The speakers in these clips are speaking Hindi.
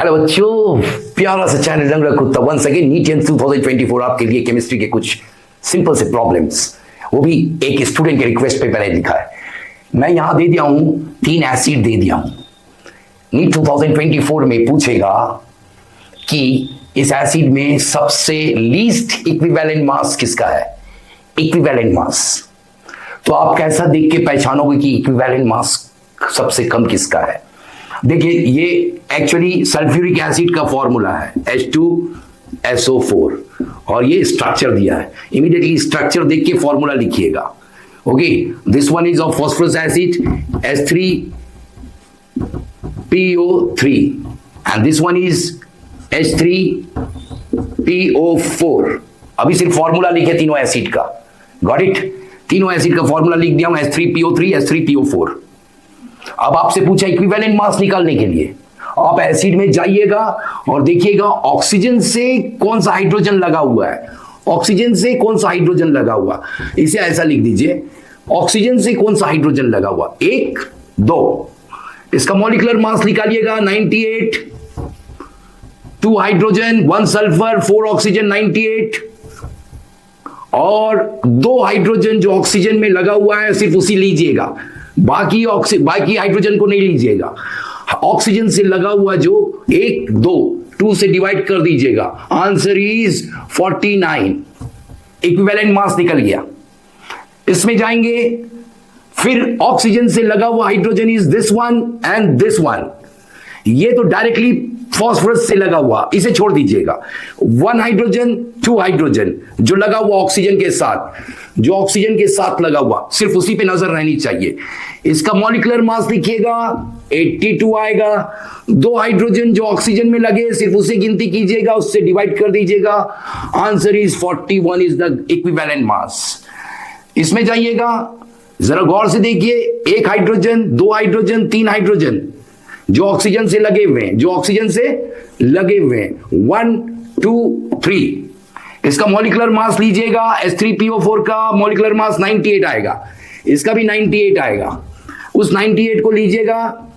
हेलो बच्चों, प्यारा सा चैनल रंग कुत्ता वंस अगेन नीट एंड 2024 आपके लिए केमिस्ट्री के कुछ सिंपल से प्रॉब्लम्स, वो भी एक स्टूडेंट के रिक्वेस्ट पे मैंने लिखा है। मैं यहां दे दिया हूं 3 एसिड दे दिया हूं। नीट 2024 में पूछेगा कि इस एसिड में सबसे लीस्ट इक्विवेलेंट मास किसका है। इक्विवेलेंट मास तो आप कैसा देख के पहचानोगे कि इक्विवेलेंट मास सबसे कम किसका है। देखिए, ये एक्चुअली सल्फ्यूरिक एसिड का फॉर्मूला है H2SO4 और ये स्ट्रक्चर दिया है। इमीडिएटली स्ट्रक्चर देख के फॉर्मूला लिखिएगा। Okay, this one is of phosphorus acid H3PO3 and this one is H3PO4। अभी सिर्फ फॉर्मूला लिखे तीनों एसिड का। Got it? तीनों एसिड का फॉर्मूला लिख दिया हूं, H3PO3 H3PO4। अब आपसे पूछा इक्विवेलेंट मास निकालने के लिए, आप एसिड में जाइएगा और देखिएगा ऑक्सीजन से कौन सा हाइड्रोजन लगा हुआ है। ऑक्सीजन से कौन सा हाइड्रोजन लगा हुआ, इसे ऐसा लिख दीजिए, ऑक्सीजन से कौन सा हाइड्रोजन लगा हुआ, 1 2। इसका मॉलिक्यूलर मास निकालिएगा 98, 2 हाइड्रोजन 1 सल्फर 4 ऑक्सीजन 98, और 2 हाइड्रोजन जो ऑक्सीजन में लगा हुआ है सिर्फ उसी लीजिएगा, बाकी हाइड्रोजन को नहीं लीजिएगा। ऑक्सीजन से लगा हुआ जो 1 2 से डिवाइड कर दीजिएगा, आंसर इज 49। इक्विवेलेंट मास निकल गया। इसमें जाएंगे, फिर ऑक्सीजन से लगा हुआ hydrogen is this one and this one. ये तो डायरेक्टली फॉस्फोरस से लगा हुआ, इसे छोड़ दीजिएगा। 1 हाइड्रोजन 2 हाइड्रोजन जो लगा हुआ ऑक्सीजन के साथ, जो ऑक्सीजन के साथ लगा हुआ, सिर्फ उसी पे नजर रहनी चाहिए। इसका मॉलिक्यूलर मास लिखिएगा 82 आएगा। 2 हाइड्रोजन जो ऑक्सीजन में लगे सिर्फ उसे गिनती कीजिएगा, उससे डिवाइड कर दीजिएगा, answer is 41 is the equivalent mass. इसमें जाइएगा, जरा गौर से देखिए, 1 हाइड्रोजन 2 हाइड्रोजन 3 हाइड्रोजन जो ऑक्सीजन से लगे हुए हैं, 1 2 3। इसका मॉलिक्यूलर मास लीजिएगा, H3PO4 का मॉलिक्यूलर मास 98 आएगा, इसका भी 98 आएगा। उस 98 को लीजिएगा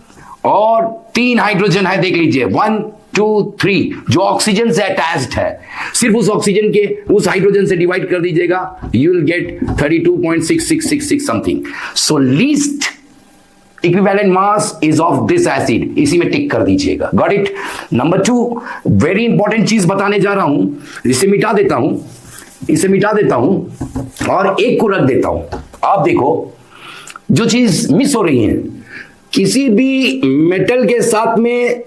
और 3 हाइड्रोजन है, देख लीजिए 1 2 3 जो ऑक्सीजन से अटैच्ड है, सिर्फ उस ऑक्सीजन के उस हाइड्रोजन से डिवाइड कर दीजिएगा, you will get 32.6666 something. So least equivalent mass is of this acid, इसी में टिक कर दीजिएगा। Got it? Number 2, very important चीज बताने जा रहा हूं, इसे मिटा देता हूं और एक को रख देता हूं। आप देखो, जो चीज मिस हो रही है, किसी भी मेटल के साथ में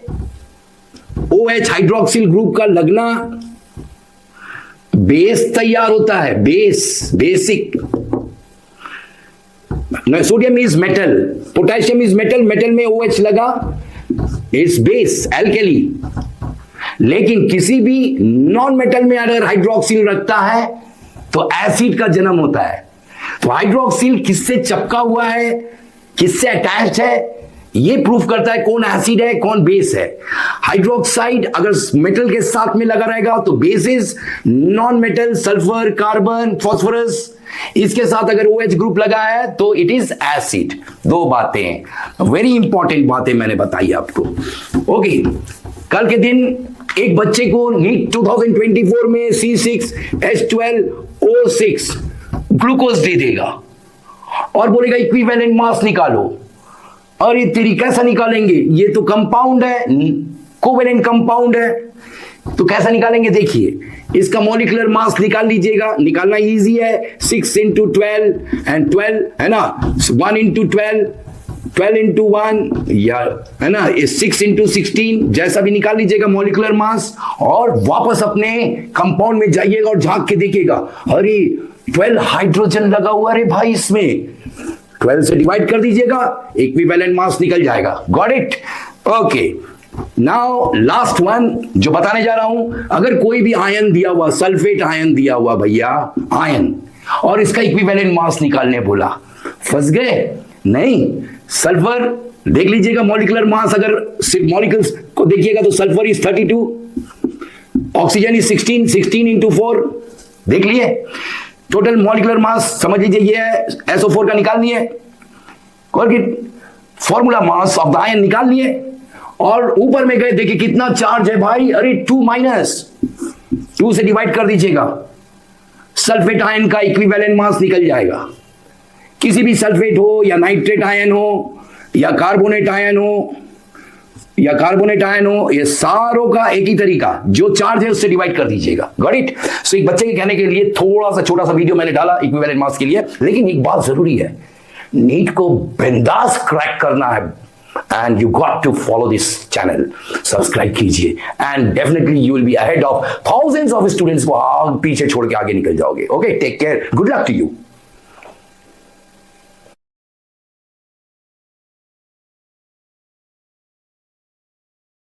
OH हाइड्रोक्सिल ग्रुप का लगना, बेस तैयार होता है, basic. Sodium is metal, potassium is metal, metal में OH लगा, इट्स बेस, एल्केली। लेकिन किसी भी नॉन मेटल में अगर हाइड्रोक्सिल रखता है तो एसिड का जन्म होता है। तो हाइड्रोक्सिल किससे चिपका हुआ है, किससे अटैच्ड है, ये प्रूफ करता है कौन एसिड है कौन बेस है। हाइड्रोक्साइड अगर मेटल के साथ में लगा रहेगा तो base is non metal, sulphur, carbon, phosphorus. इसके साथ अगर OH ग्रुप लगा है तो इट इज एसिड। 2 बातें, वेरी इंपॉर्टेंट बातें मैंने बताई आपको। ओके, कल के दिन एक बच्चे को नीट 2024 में C6H12O6 ग्लूकोज दे देगा और बोलेगा इक्विवेलेंट मास निकालो। और ये तेरी कैसा निकालेंगे, ये तो कंपाउंड है, कोवेलेंट कंपाउंड है, तो कैसा निकालेंगे देखिए। इसका मॉलिक्यूलर मास निकाल लीजिएगा, निकालना इजी है, 6 × 12 एंड 12 है ना, 1 × 12 12 × 1 या है ना, 6 × 16 जैसा भी निकाल लीजिएगा मॉलिक्यूलर मास, और वापस अपने कंपाउंड में जाइएगा और झांक के देखिएगा, अरे 12 हाइड्रोजन लगा हुआ, अरे भाई इसमें 12 से डिवाइड कर दीजिएगा, इक्विवेलेंट मास निकल जाएगा। Got it? Okay, now last one जो बताने जा रहा हूं, अगर कोई भी आयन दिया हुआ, सल्फेट आयन दिया हुआ भैया, आयन, और इसका इक्विवेलेंट मास निकालने बोला, फंस गए? नहीं, सल्फर देख लीजिएगा मॉलिक्यूलर मास, अगर सिर्फ मॉलिक्यूल्स को देखिएगा तो सल्फर इज 32, ऑक्सीजन इज 16 × 4, देख लिए। टोटल मॉलिक्यूलर मास समझ लीजिए ये है, SO4 का निकाल लिए, formula mass of the ion निकाल लिए, और ऊपर में गए, देखिए कितना चार्ज है भाई, अरे 2 माइनस 2 से डिवाइड कर दीजिएगा, सल्फेट आयन का इक्विवेलेंट मास निकल जाएगा। किसी भी सल्फेट हो या नाइट्रेट आयन हो या कार्बोनेट आयन हो ये सारों का एक ही तरीका, जो चार्ज है उससे डिवाइड कर दीजिएगा। Got it? सो एक बच्चे के कहने के लिए थोड़ा सा छोटा सा वीडियो मैंने डाला इक्विवेलेंट मास के लिए, लेकिन एक बात जरूरी है, नीट को बिंदास क्रैक करना है and you got to follow this channel, subscribe कीजिए and definitely you will be ahead of thousands of students को पीछे छोड़ के आगे निकल जाओगे। Okay, take care, good luck to you।